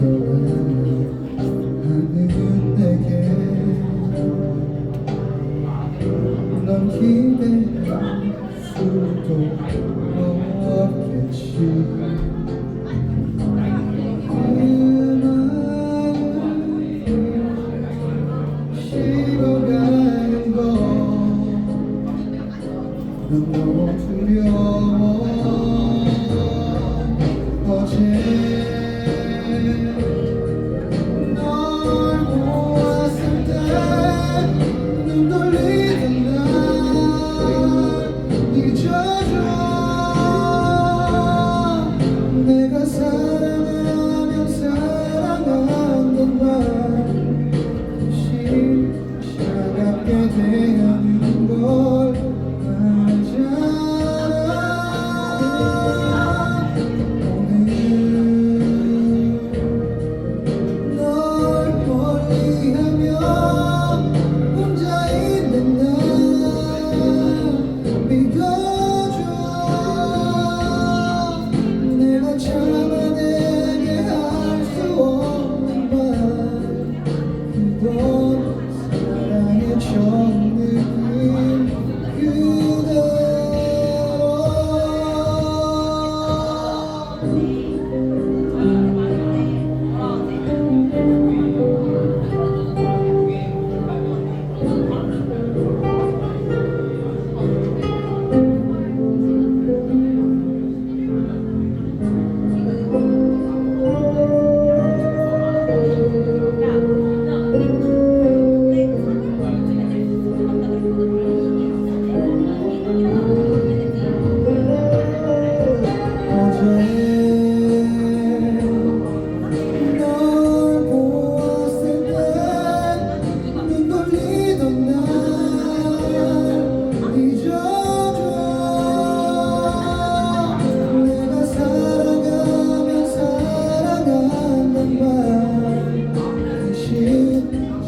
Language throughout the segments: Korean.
하는 내게 넌 기대할 수도 없겠지. 식어가는 건 너무 두려워. 어제 널 보았을 때 눈 돌리던 날 잊어줘. 내가 사랑하면 사랑한단 말 차갑게 대하는 걸 알잖아. 오늘 널 멀리하며 혼자 있는 날 믿어줘. 내가 참아내게 할 수 없는 말 그건 사랑의 처음 느낌 그대로.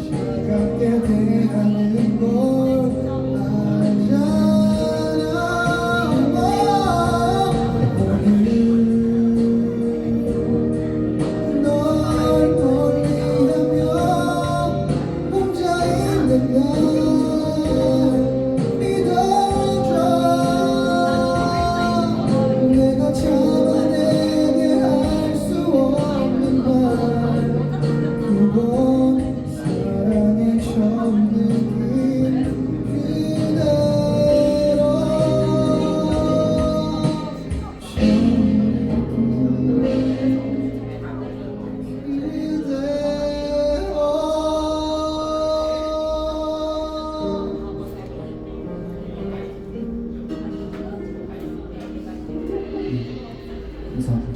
차갑게 대하는 걸 알잖아. 오늘 널 멀리하며 혼자 있는 날 믿어줘. 내가 참아내게 할 수 없는 말 그건 사랑의 처음 느낌 그대로. 그대로. 감사합니다.